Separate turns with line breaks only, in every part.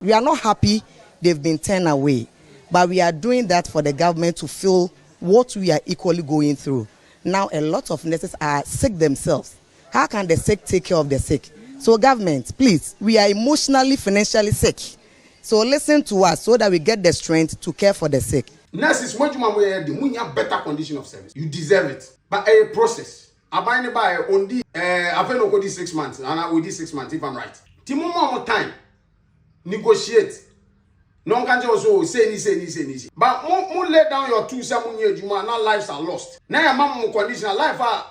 We are not happy they've been turned away, but we are doing that for the government to feel what we are equally going through. Now, a lot of nurses are sick themselves. How can the sick take care of the sick? So government, please, we are emotionally, financially sick. So listen to us so that we get the strength to care for the sick.
Nurses, when you have better condition of service, you deserve it. But a process. I buy it by only, I've been 6 months, and I will do 6 months if I'm right. More time, negotiate. No can also say ni. But mo lay down your 2-7 years, now lives are lost. Now your mom condition life life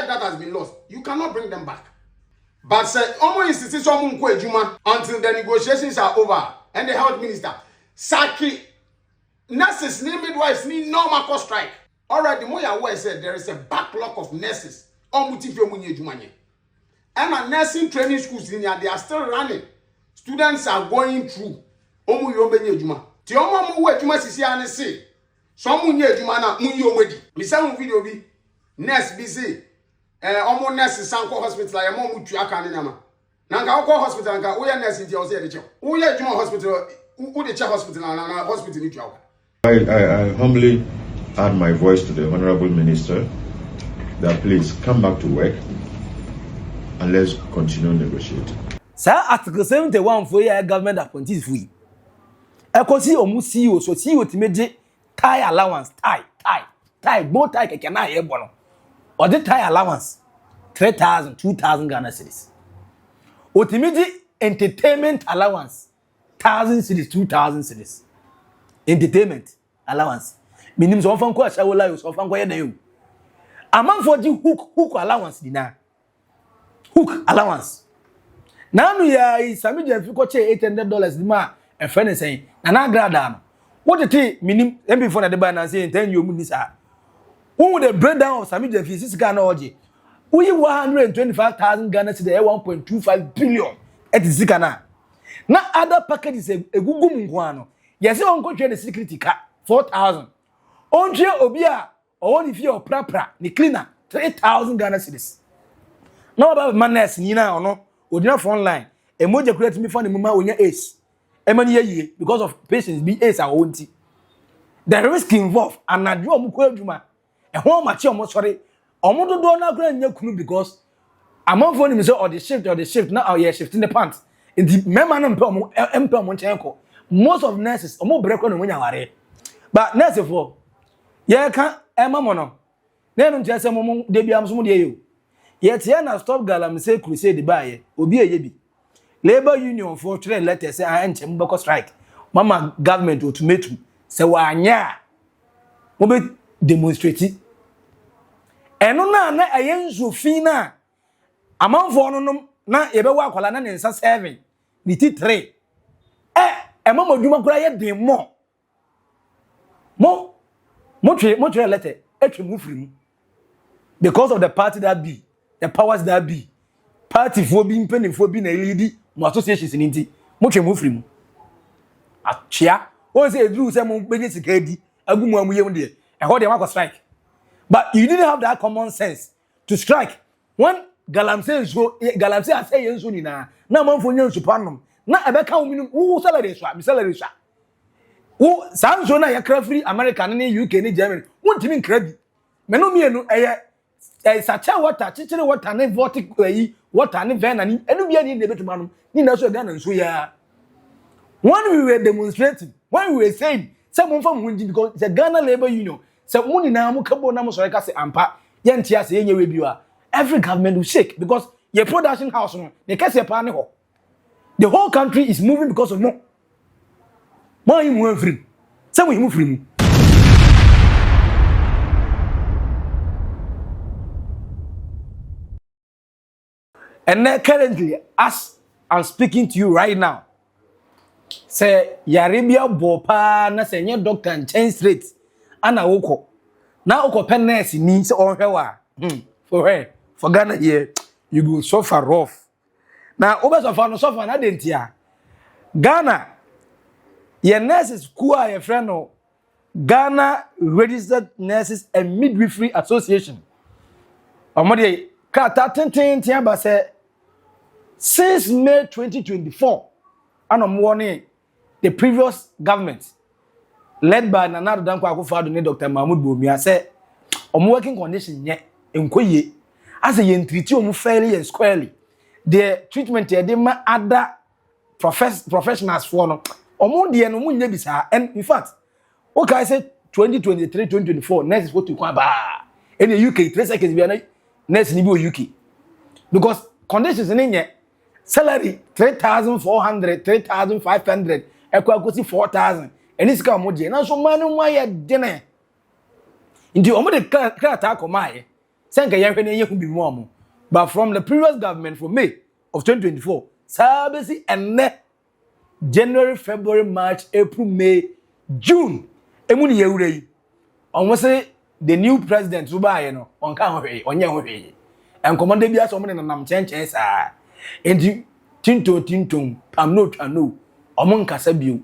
that has been lost. You cannot bring them back. But say almost institution until the negotiations are over and the health minister Saki nurses need midwives need normal cost strike. Already more aware said there is a backlog of nurses and nursing training schools in here, they are still running. Students are going through. Omu yobenye juma. Ti omo mu we juma sisi ane se. So mu nye juma na mu yomedi. Mi say mu video bi nurse bi say omo nurse sanko hospital ya mo mu tu aka ne nama. Na nka ko hospital nka wo ya nurse nti o say de che. Wo ya juma hospital wo de che hospital na hospital ni tu aka.
I humbly add my voice to the Honorable Minister that please come back to work and let's continue negotiating.
Sir, Article 71 for your government appointees free. Ekosi omu CEO so CEO timeje tie allowance tie more tie can I hear bono. Or the tie allowance 3,000 2,000 Ghana cedis. Otimeje entertainment allowance 1,000 cedis 2,000 cedis. Entertainment allowance. Minim so fan ko ashawola yo so fan ko yeda yo. Amam for the hook allowance dina. Hook allowance. Now we are Sami Jeff ko che $800 di ma e fe ne sen na grada no what the minim em before na de ba na say 10 you mu ni sa who the breakdown of Sami Jeff is Ghana oje we 125,000 Ghana cedi 1.25 billion et is Ghana na other packages egugu mu nko ano yes on ko twe the security car 4,000 on twe obi a o woni fi o prapra ni cleaner 3,000 Ghana cedis no about manners ni na ono odina for online emoja create me for the mama onya ace emani ye because of patients be ace awonti the risk involved and na do omko adwuma e ho ma che omo sori omo dodo na kura nya kunu because amamfo ni me say or the shift na our shift in the pants in the mema na mpe omo nchen ko most of nurses omo breko no nya ware but nurse for ye kan emamo no na enu nche se mo de bia mo de yo yet here na stop galam say crusade baye obi eyebi labor union for train letter say ante mbeko strike mama government ultimatum say wa anya mo be demonstrate eno na ayenzu fina amanfo no na ye be wa akwala na ne nsa 7 ni ti 3 mama dwuma kura ye den mo train letter etwe mu firi mu because of the party that be the powers that be party for being penny for being a lead mo associations in nti mo twe mo firi mu achia o say edru say mo beje sika di agumu amuyem de e ho de wa strike but you didn't have that common sense to strike when galamse say yenso ni na manfo nyansu panom na ebeka wo minum wo salary so wo sanzo na yakra free America ni UK ni Germany wo ntimi nkra bi meno mienu sacha water chichire water ne vortic yi water ne vena ni enu bia ni debetuma no ni na so Ghana nso ya when we were demonstrating when we were saying some from hunji because the Ghana Labor Union say muni na mu kabo na mu so ka say ampa ye ntia say yenye we biwa every government will shake because your production house no they can say pa ne ho the whole country is moving because of more you move free say we move free. And now currently, as I'm speaking to you right now, say Yaribia Bopa na say your doctor and change straight. Ana woko. Na woko pen nurse ni say on her for her for Ghana here you go suffer rough. Now over suffer na dentia. Ghana your nurses kuwa your friend no Ghana Registered Nurses and Midwifery Association. Omode kata ten ba say since May 2024 anom warning the previous government led by Nana Dankwa Akufo-Addo and Dr. Mahmoud Bawumia say working condition nye enkoye as a yen treat you fairly and squarely the treatment they ma other professionals for no de no mu nya bisa and in fact okay I say 2023 2024 next is what you kwa ba in the UK 3 seconds be next ni be UK because conditions in nye salary 3,400 3,500 ekwa 4,000 and this come mo je na so manu mo ya dene Indeed, omo de krata komaye. Senka yenhwe ne yehu bi mu omo. But from the previous government from May of 2024, sabesi enne January, February, March, April, May, June. Emu ni yewure yi. Omo say the new president Zubaye no, onka hwe, onye hwe. En commande bia so omo ne nam chenchen sa. Enti tinto am no twano. Omo nkasa bio.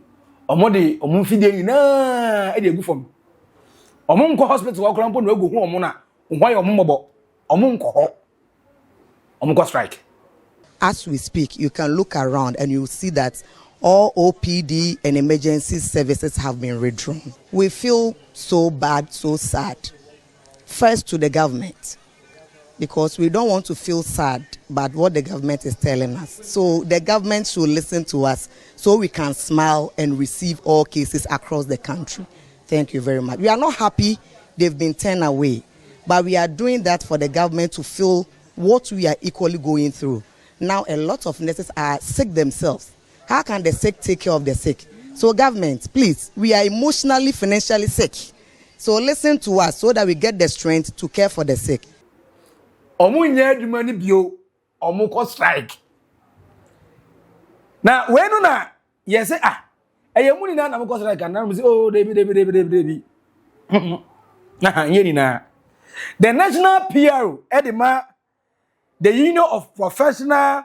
Omo de omo fidie ni na e de gu fom. Omunko hospital wa krampo no egu hu omo na hwan ye omo mobo omunko ho omunko strike.
As we speak, you can look around and you will see that all OPD and emergency services have been withdrawn. We feel so bad, so sad. First to the government, because we don't want to feel sad about what the government is telling us. So the government should listen to us so we can smile and receive all cases across the country. Thank you very much. We are not happy they've been turned away, but we are doing that for the government to feel what we are equally going through. Now, a lot of nurses are sick themselves. How can the sick take care of the sick? So government, please, we are emotionally, financially sick. So listen to us so that we get the strength to care for the sick.
Omu nye adwuma ni bio, omu ko strike. Na wenu na yese Eyemuni na na mko strike na mzi oh debi. Yeni na. The national PRO edema the Union of Professional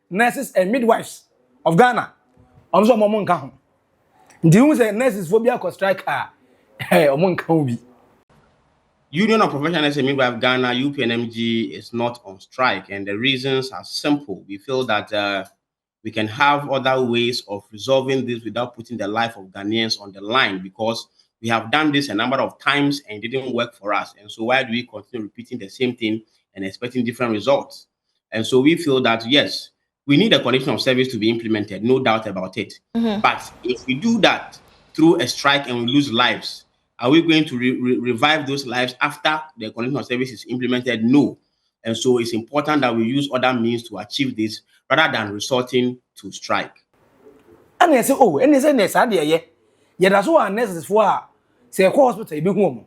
Nurses and Midwives of Ghana. Omso momo nka ho. Ndi hu say nurses phobia ko strike omo nka ho bi.
Union of Professional Nurses and Midwives Ghana UPNMG is not on strike, and the reasons are simple. We feel that we can have other ways of resolving this without putting the life of Ghanaians on the line, because we have done this a number of times and it didn't work for us. And so why do we continue repeating the same thing and expecting different results? And so we feel that, yes, we need a condition of service to be implemented, no doubt about it. But if we do that through a strike and we lose lives, are we going to revive those lives after the condition of service is implemented? No. And so it's important that we use other means to achieve this rather than resorting to strike.
And they say, oh, and they say, yes, I dear, yeah, that's what nurses for. Say, hospital, be home.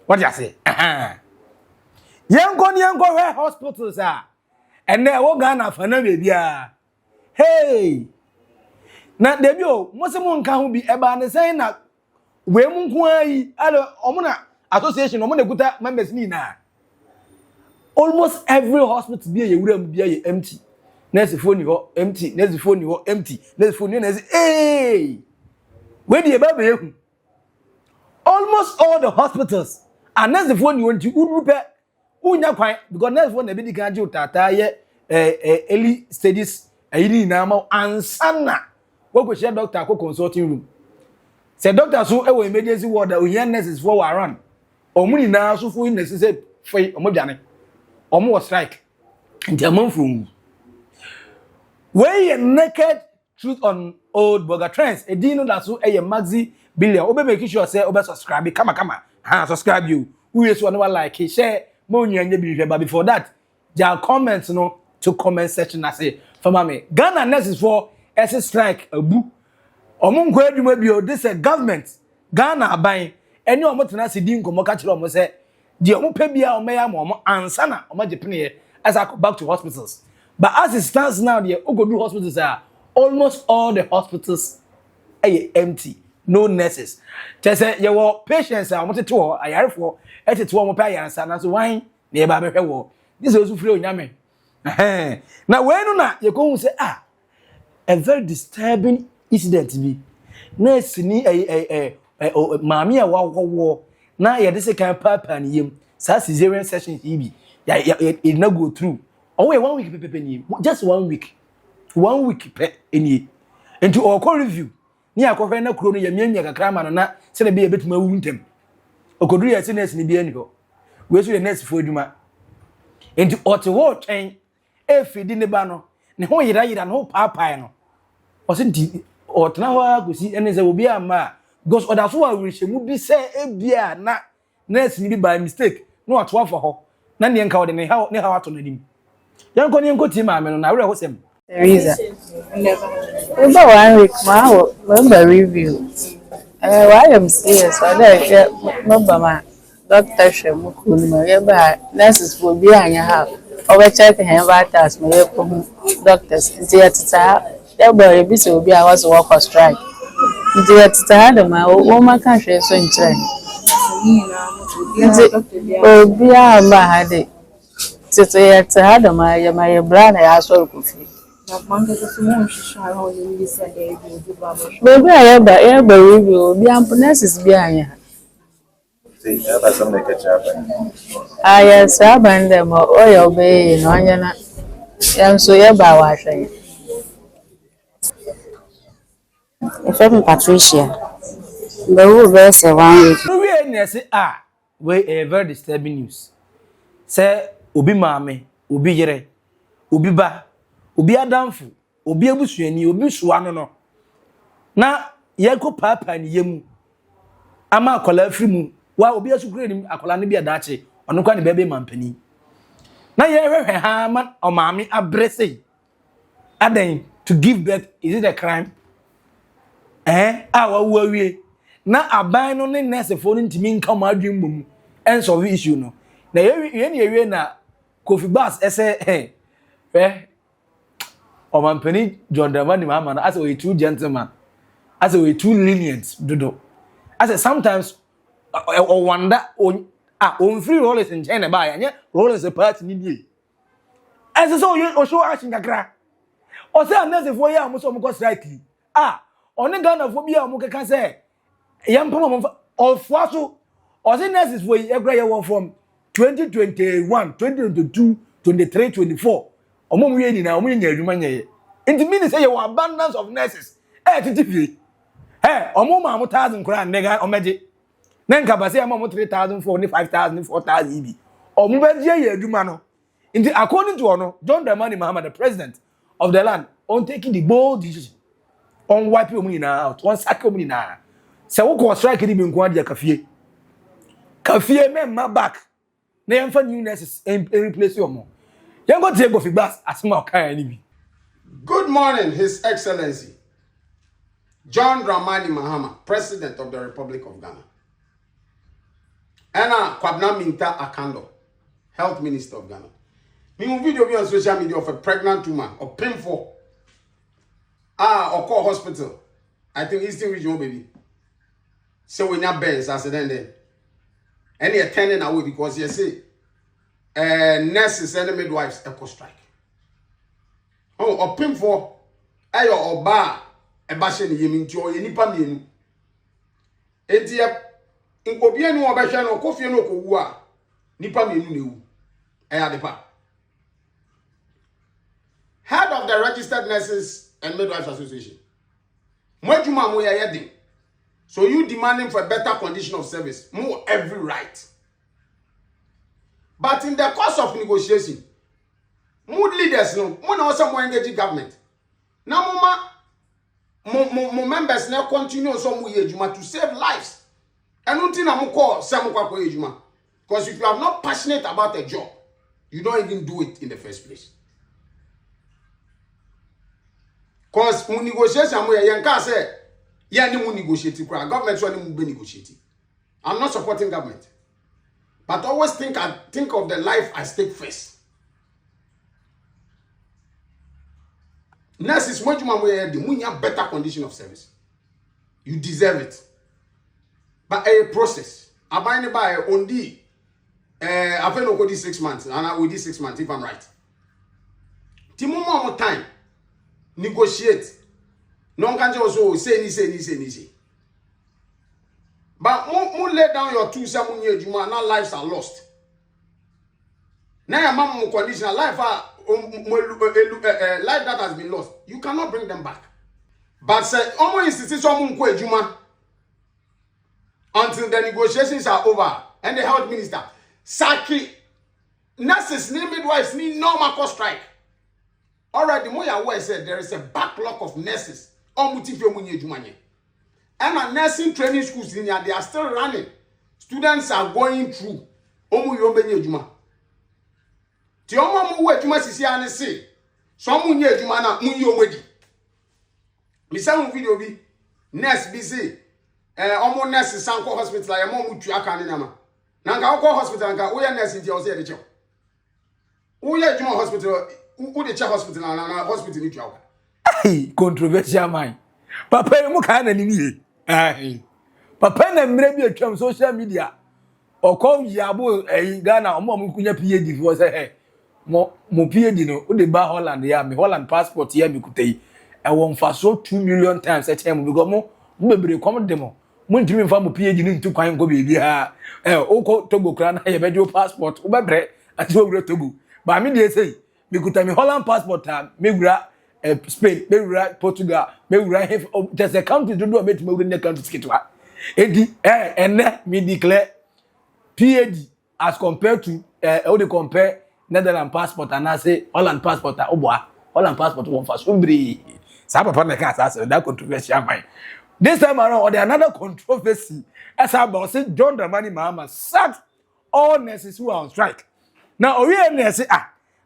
What do you say? Young go where hospitals are, and they're all Ghana for no baby. Hey, now, debut, most of them can be about the same. Where Munkwai, Omuna Association, Omuna Guta members Nina. Almost every hospital be empty. Next phone you empty. Next phone you empty. Next phone you hey, where the baby? Almost all the hospitals. And next phone you want to repair. Unya kwai because next phone the bidi kan ju tata ye early stages ayini na ma ansana. We go share doctor ko consulting room. Say doctor so e emergency ward o yan nurses for around. Omuni na so for nurses say foi omodiane. Omo strike. And the amount from where naked truth on old burger trends. A dino that's so a maxi billion. Obe make sure say obe subscribe. Kama. Subscribe you. Who is one like share more new but before that, there are comments no to comment section. I say for me Ghana nurses for SS strike a boo. Omo nkwa adwuma bio this a government Ghana aban eni omo tena sidi nkomo ka kire omo say the omo pe bia omo ya omo ansa na omo jepene as I go back to hospitals. But as it stands now, the Ogodu hospitals are almost all the hospitals are empty, no nurses. Just say your patients are wanted to I are for at one pay and so wine nearby. This is also free on now when you go say a very disturbing incident to me. Nurse ni mammy a war now ya this kind of papa and him cesarean session it no go through. Oh, wait, 1 week, just 1 week. 1 week, any. Into or call review. Ni akofre na kuro no ye miamia kakra ma no na se na be betuma wu ntem. Okoduru ya nurse ni bi ani ho. We so the nurse fo adwuma. Into ote wo twen e fidi ne ba no. Ne ho yira no paapae no. O se nti otena ho agosi ene se obi ama because oda so wa rehemu bi se ebia na nurse ni bi by mistake no ato afọ ho. Na ne nka wo de ne ha ato no dim. Yanko ni nko ti ma me no na wure ho sem.
Teresa. About 1 week, my review. Why I'm serious, I get my doctor Shemukun, nurses will be on your house. Over check him vitals, my doctors. That boy, will be I was work or strike. My woman country so in train. Oh, be a had it. To had my brother, I saw coffee. Baby, I have a review. The ambulance is behind. I yes, I bind them or your bay in Onyana. I'm so yeah, by washing. If I'm Patricia, the who verse 1 week.
No we say we a very disturbing news. Say obi maame, obi yere, obi ba, obi adamfu, obi ebusuani, obi suano no. Na yeko papa ni yemu. Ama akola afiri mu. Wa obi asukure ni akola ne bi adache. Ono kwa ne bebe mampani. Na ye hwehwe ha man o maame abrese. Aden to give birth, is it a crime? Wa wie. Na aban no ne nurse fo no ntimi nka ma adwem mum. Enso we issue no. Na ye na Kofi Bass ese o mampani John Dramani Mahama as a true gentleman. As a too lenient dodo. As sometimes or wonder on free rollers in China by and yet rollers a part in India. As so you or show action Accra. Or say another 4 years almost almost rightly. On the gun of Phobia Muka can say young Pom of Faso or the nurses for a great from 2021, 2022, 23, 24. Or more now, winning your money. In the minute, say your abundance of nurses. Hey, omo ma mo 1,000 kura nega omeje. Nenka ba say mo 3,000 for 5,000 4,000 ibi. Omo be je ye aduma no. Inti according to ono, John Dramani Mahama, the president of the land, on taking the bold decision on wipe omo nyina out, on sack omo nyina. Se wo ko strike ni bi nko ade kafie. Kafie memma back. Na yemfa new nurses replace omo. Yen go take Kofi Bass asema okan ni bi.
Good morning, His Excellency John Dramani Mahama, President of the Republic of Ghana. Ena Kwabna Minta Akando, Health Minister of Ghana. Me video be on social media of a pregnant woman or painful. Or call hospital. I think Eastern Region baby. So we not beds as then there. Any attending away because you see nurses and midwives echo strike. Oh, or painful. Ayo or bar. Ebashe ni yemi nti o ye nipa mienu enti nkobie ni obehwe no kofie no kowu a nipa mienu na ewu adepa. Head of the Registered Nurses and Midwives Association, Mwejuma mo ya yedin, so you demanding for a better condition of service, more every right. But in the course of negotiation, mood leaders no mo na also mo engage government na mama mo members now continue some way ejuma to save lives. And until na mo call some kwa ejuma. Because if you are not passionate about a job, you don't even do it in the first place. Because when negotiation mo yanka say ya ni mo negotiate kwa government so ni mo be negotiate. I'm not supporting government. But always think of the life at stake first. Nurses, when you have better condition of service, you deserve it. But a process, I buy by only, I've been over 6 months, and I will do 6 months if I'm right. Timo more time, negotiate. No one can also say. But more lay down your 2-7 years, now lives are lost. Now your mom condition life life that has been lost, you cannot bring them back. But say almost insist on Juma until the negotiations are over and the health minister Saki nurses need midwives need normal cost strike. Already more aware said there is a backlog of nurses on Mutifemunye Jumanye. And a nursing training schools in here, they are still running. Students are going through Omu Yombenye Juma. Ti omo mu Juma sisi ane say some nye Juma na munyo wedi. Mi say un video bi nurse bi say omo nurse sanko hospital ya mo mu tuaka ne nama. Na nka okọ hospital nka wo ya nurse nti o say de che. Wo ya Juma hospital who the hospital na hospital ni tuaka.
Controversial man. Papa mu ka na ni ye. Papa na mre bi atwam social media. Okọ yabo Ghana omo kunya PhD for say mo PhD no o de ba Holland ya me Holland passport ya me kutai. E won fa so 2 million times e time because mo bebre kom de mo ntimi mfa mo PhD ni ntu kwan go bebi ha o Togo kra na ye be passport o bebre ati o Togo ba me dey say me kuta me Holland passport ha me wura Spain me wura Portugal me wura just a country do make me wura ne country ticket wa edi ene me declare PhD as compared to how they compare Netherlands passport and I say Holland passport oboa Holland passport won for sombri sa papa na ka say that controversial man. This time around or there another controversy as about say John Dramani Mahama sacked all nurses who are on strike. Now we nurse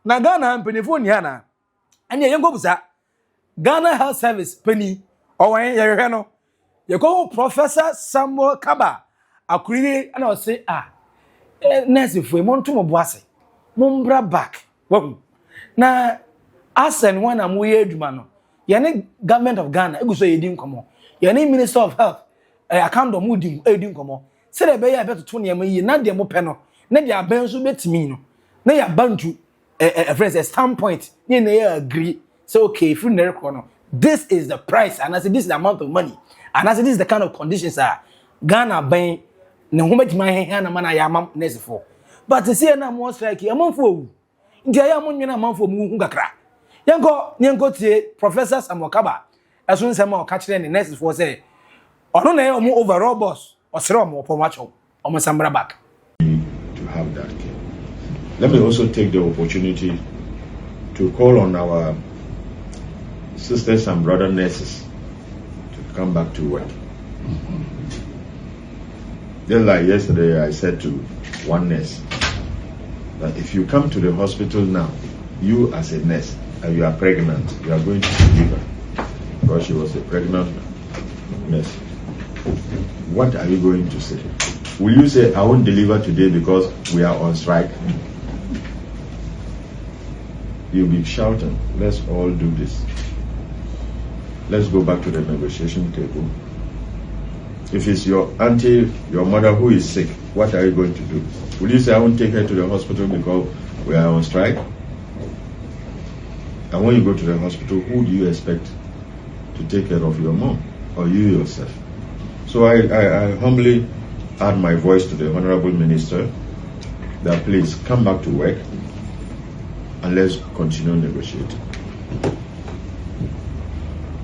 na Ghana penifo ni ana anya yengo busa Ghana Health Service penny or wan ye no ye ko Professor Samuel Kaba akuriri ana say nurse fo monto mo boase mombra back na asen one am we adwuma no ye government of Ghana eguso yedi nkomo ye Minister of Health account do mudi edi nkomo se de be ya beto ne yi na de mo pe no na de aban so betimi no na ya bantu friends a standpoint ne na ya agree so okay if you never no this is the price and I say this is the amount of money and I say this is the kind of conditions Ghana ban na homatima he na mana ya mam nurse for but see na mo strike amamfo owu ntia ya mo nwena amamfo mu hu kakra yenko tie Professor Samuel Kaba asun nsema o ka kire ne nurse for say ono na o mo overall boss o sere o mo pomacho o mo samra back
to have that care. Let me also take the opportunity to call on our sisters and brother nurses to come back to work. Just like yesterday I said to one nurse that if you come to the hospital now, you as a nurse, and you are pregnant, you are going to deliver, because she was a pregnant nurse. What are you going to say? Will you say, I won't deliver today because we are on strike? You'll be shouting, let's all do this. Let's go back to the negotiation table. If it's your auntie, your mother who is sick, what are you going to do? Will you say, I won't take her to the hospital because we are on strike? And when you go to the hospital, who do you expect to take care of your mom or you yourself? So I humbly add my voice to the Honorable Minister that please come back to work and let's continue negotiating.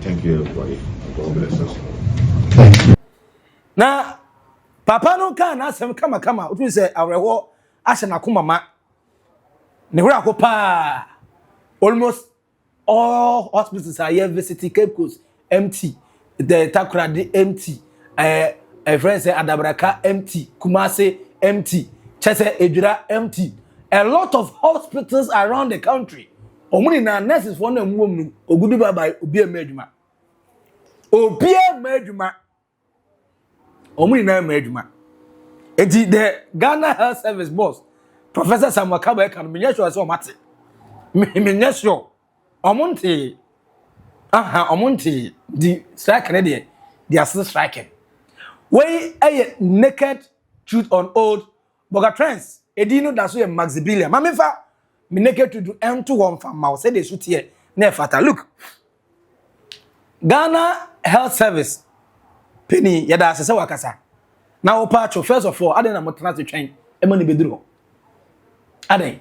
Thank you, everybody. God bless us all.
Na papa no kan na asem kama otu say awewo ase na komama ne hura ko pa almost all hospitals are here visiting Cape Coast empty, the Takoradi empty, friends say Adabraka empty, Kumase empty, Chese Ejura empty. A lot of hospitals around the country. Omuni na nurses for them woman ogudu baba obi emeduma. Obi emeduma. Omuni na emeduma. Enti the Ghana Health Service boss Professor Samuel Kaba kan menye sure so mate. Menye sure omonte the strike Canadian they are still striking. We a naked truth on old boga trends edino da so e maxibilia mamifa me naked to do m2 one from ma say they shoot here na fata look Ghana Health Service penny yada asese wakasa na opa first of all adena motana to train e mo ni beduro aden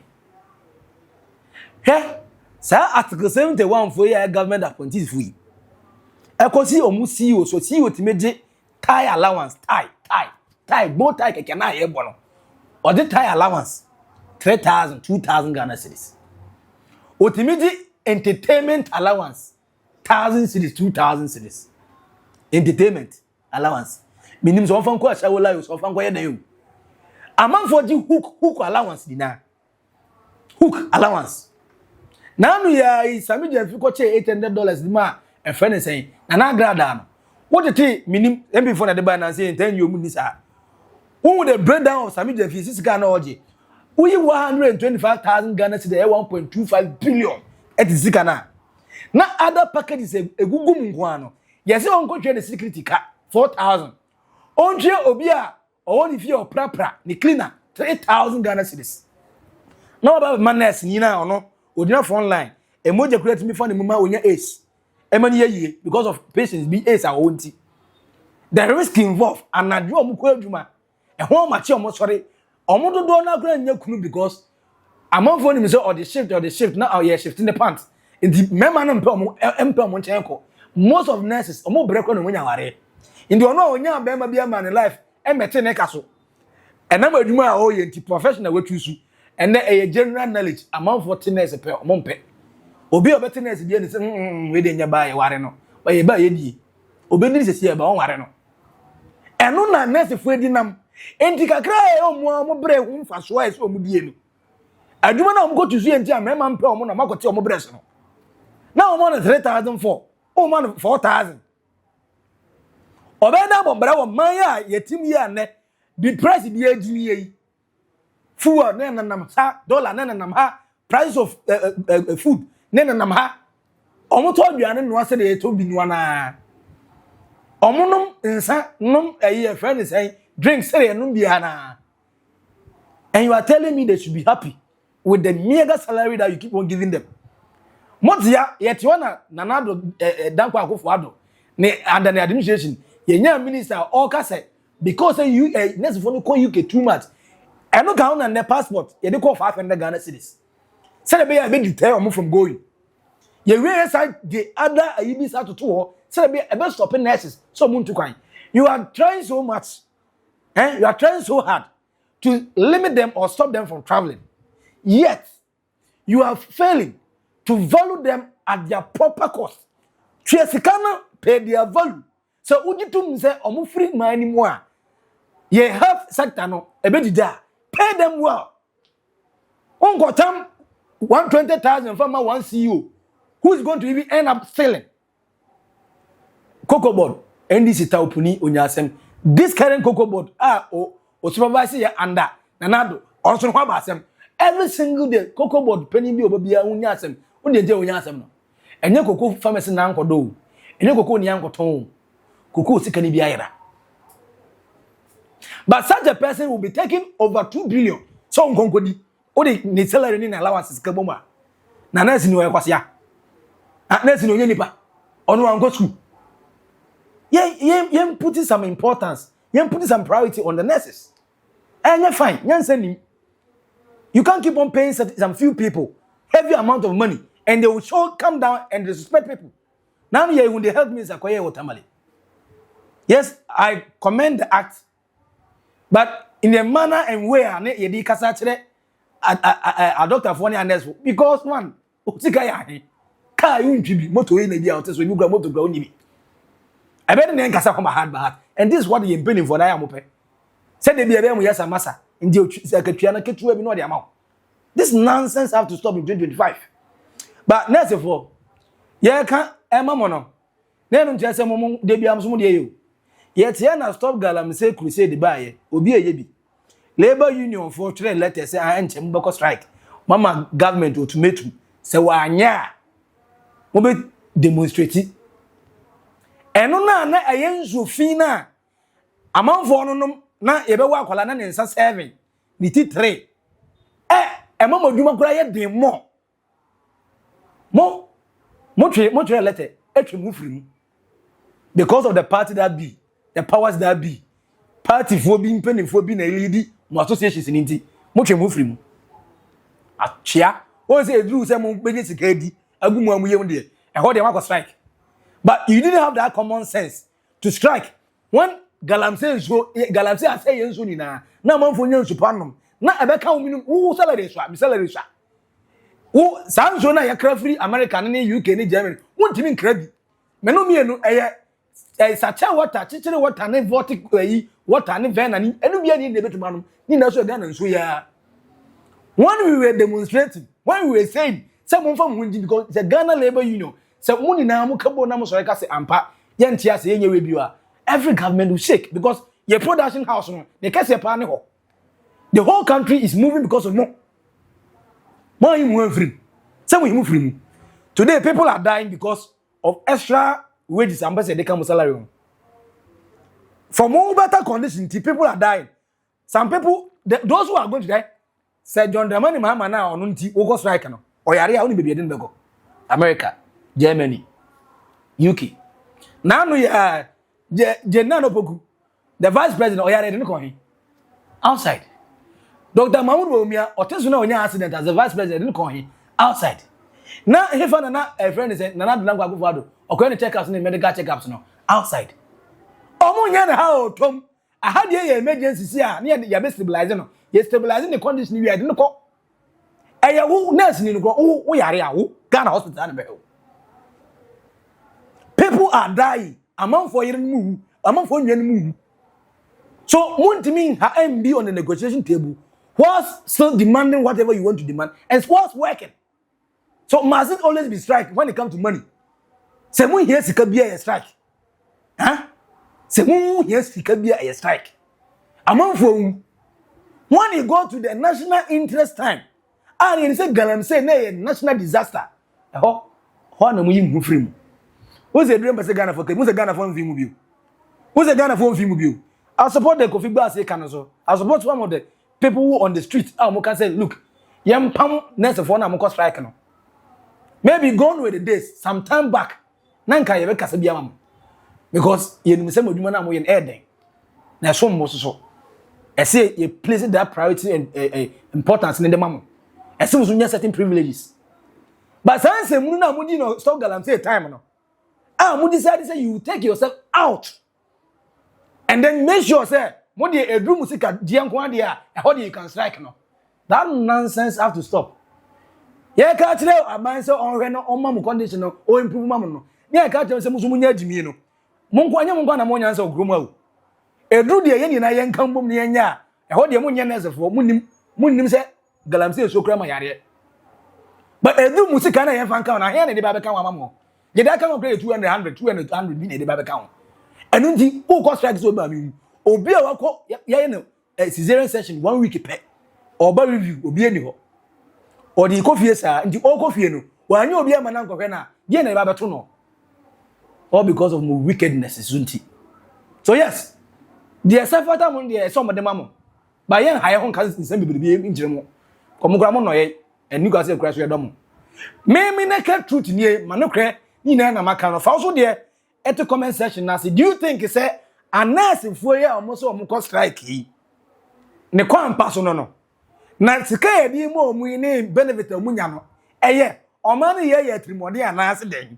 he sa article 71 for your government appointees for you Ekosi omu CEO so CEO timeje tie allowance tie both tie keke na ye bono. Or the tie allowance 3,000 2,000 Ghana cedis. Otimeje entertainment allowance 1,000 cedis 2,000 cedis. Entertainment allowance. Minim so fan ko ashawola yo so fan ko ye na yo. Among for the hook allowance dina. Hook allowance. Now no ya Sami je fi ko che $800 di ma e friend say na grada no. What the thing minim em before na de ba na say 10 you mu sa. Who would the breakdown of Sami je fi sika na oje. We 125,000 Ghana cedis 1.25 billion. Et sika na. Na other packages egugu mu no. Yes on ko twe the security car 4,000. Onje obi a owoni fi o prapra ni cleaner 3,000 Ghana cedis. Now about madness nyina ono odina for online emoja create me for the mama onya ace emani ye because of patients be ace a wonti the risk involved and adwo omko adwuma e ho ma che omo sori omo dodo na kura nya kunu because among for him say or the shift now you shifting the pants in the mema no mpe omo nchenko most of nurses omo break no nya ware in the ono onya be ma bia man life emete ne kaso enam adwuma a o ye nti professional wetusu and a general knowledge amount for tennis per mompe. Obi obetiness be say we dey nya ba ye ware no. Ba ye ba ye di. Obi ni se se ba won ware no. Eno na nurse fu edi nam. Enti kakra e omo bre hu mfaso a so omo die no. Adwuma na omo go tusu enti amema mpe omo na makote omo bre so no. Na omo na 3,004. Omo na 4,000. Obeda bombra wo man ya yetim ye ane. The price be edi ye. Food nenanam ha dollar nenanam ha price of food nenanam ha omo to aduane no ase de to bi no na omo nom nsa nom ayi friend say drink say no bi na and you are telling me they should be happy with the mega salary that you keep on giving them motia yet wana nanado danko akofo ado ne under the administration yenya minister all ka say because you next for no call UK too much. I no count on their passport. You call 500 Ghana cedis. Say the be deter them from going. You realize the other IBs have to two. Say the be stopping nurses. So moon to kind. You are trying so much. You are trying so hard to limit them or stop them from traveling. Yet you are failing to value them at their proper cost. Chesikana pay their value. So ujitum say omu free man anymore. Ye health sector no ebedida. Pay them well. Uncle Tam 120,000 from one CEO who is going to even end up selling. Cocoa board. NDC taupuni unyasem. This current cocoa board o supervisor ya under nanado also no basem. Every single day cocoa board penny bi obabia unyasem. Unyeje unyasem no. Enye cocoa pharmacy na ankodo. Enye cocoa ni ankoton. Cocoa sikani bi ayira. But such a person will be taking over 2 billion. So unkongodi. Odi ni salary ni allowances kaboma. Na nurse ni kwasya. Nurse ni nipa. Onu ango school. Yen putting some importance. Yen putting some priority on the nurses. And you're fine. Yen sending. You can't keep on paying some few people heavy amount of money and they will come down and disrespect people. Now when they help me is akoye wotamale. Yes, I commend the act. But in the manner and way ye di kasa kire a doctor for any nurse because one otika ya he car you ntwi motor e na dia oteso you gra motor gra onimi I bet na kasa come hard by and this is what you paying for that amope said they be ebe mu yesa masa ndi akatua na ketua bi no de amount this nonsense have to stop in 2025 but nurse for ye kan ema mo no na no ntese mo de bia mo de yo yet here na stop galam say crusade baye obi eyebi labor union for train letter say anchem beko strike mama government ultimatum say wanya mo be demonstrate eno na ayenzu fi na amanfo no nom na yebe wa akwala na nsa 7 ni ti 3 mama dwuma kura ye den mo train letter etwemu firi because of the party that be the powers that be party for being penny for being a lady mo associations in nti mo twemu firi mu achia o say edru say mo benye sika di agumu amuye mu de e ho de makọ strike But you didn't have that common sense to strike. When Galamsey say yensu ni na man for yensu panom. Na ebeka wo who salary so, me salary so. Who sanzo na yakra free America ni UK ni Germany. Won timi nkra bi. Me no mienu sacha water, chichire water ne vortic water ne vena ni enu bia ni debate manom. Ni na so Ghana nso ya. When we were demonstrating, when we were saying, someone from Windy because the Ghana Labor Union, so money na mo kabo na mo so say ampa, yentia say yenye we biwa. Every government will shake because your production house no, they can say pa ne ho. The whole country is moving because of more. More you move free. Some you move free. Today people are dying because of extra wages and they come salary. For more better conditions, people are dying. Some people, those who are going to die, said John Dramani Mahama now on unti oko strike no. Oyare a oni bebi edin bego. America, Germany, UK. Now no ya Jenna no poku. The vice president oyare edin ko hin. Outside. Dr. Mahmoud Bawumia otesu na onya accident as the vice president edin ko hin. Outside. Now he fa na a friend say Nana Danko Akufo-Addo okoye check-ups na medical check-ups no. Outside. Omo nya na ha otom. I had the emergency here near the Yabe stabilizing. No. You stabilizing the condition we didn't call. A nurse in we are Ghana hospital. People are dying. Among for your move, among for your move. So, want to mean her MB on the negotiation table was still demanding whatever you want to demand and was working. So, must it always be strike when it comes to money? Someone here could be a strike. Huh? Someone here could be a strike. Among for when you go to the national interest time, and you say Galamsey say national disaster. Oh, no mu free. Who's a dream say Ghana for? Who's a Ghana for film view? Who's a Ghana for film view? I support the Kofi Bassey Kanoso. I support some of the people who on the street. I can say, look, yam pam next for na mo strike no. Maybe gone with the days. Some time back, nanka yebe kasa biya mam. Because you know say moduma na mo yen air na so mo so. I say you place that priority and importance in the mamo. I say we certain privileges. But since you na mudi no stop Galamsey time no. Mudi decide say you take yourself out. And then make sure say mudi edru musika dianko dia how you can strike no. That nonsense have to stop. Yeah, ka tire aman say on hwe no on mamu condition no o improve mamu no. Yeah, ka tire say musumu nya adimi no. Monko anya monko na mo nya say ogrom awu. Edru de ye nyina ye nkan bom ne nya e ho de mo nya nesefo munnim se Galamsey so kra ma yare but edru musika na ye fan kan na he na de ba be kan wa mamo ye da kan o play 200 bi na de ba be kan enu nti o ko strike so ba mi obi a wako ye no cesarean session 1 week pe oba review obi ani ho o di ko fie sa nti o ko fie no wa anya obi ama na nkokwe na ye na ba be to no all because of my wickedness is so yes. The safata mon de some of them mamo. Ba yen haye hon kan sin bibiri njire mo. Komugura mo no ye enu ga se kura so yedom. Me na ka truth nie manokre ni na maka no fa so de eto comment section na say do you think say anase fuo ye omo so omo ko strike yi. Ne kwa mpa so no. Na sika ye bi mo omu ni benefit omu nya no. Eye omo na ye trimode anase den.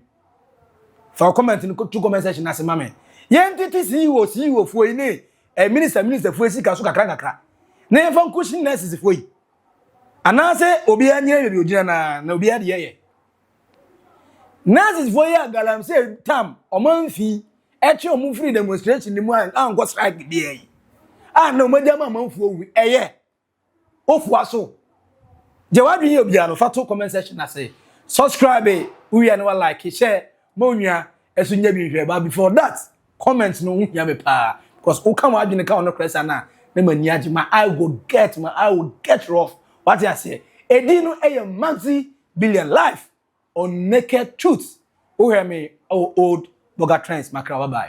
Fa comment ni to comment section na say mame. Yen titi CEO fuo ni minister fuo sika so kakra na ye fan cushion nurses fuo yi anase obi anya ye bi ogina na obi ade ye nurses fuo ya Galamsey tam omanfi eche omu free demonstration ni mu an go strike bi yi na omajama manfuo wi eye ofu aso je wadwi ye obi ano fa to comment section na say subscribe we and like share mo nua esunya bi hwe ba before that comment no hu ya me pa because who come out in the car on the crest and my eye will get rough. What I say? Edino a multi-billion life on naked truth. Who hear me? Old Boga Trends, Macra, bye.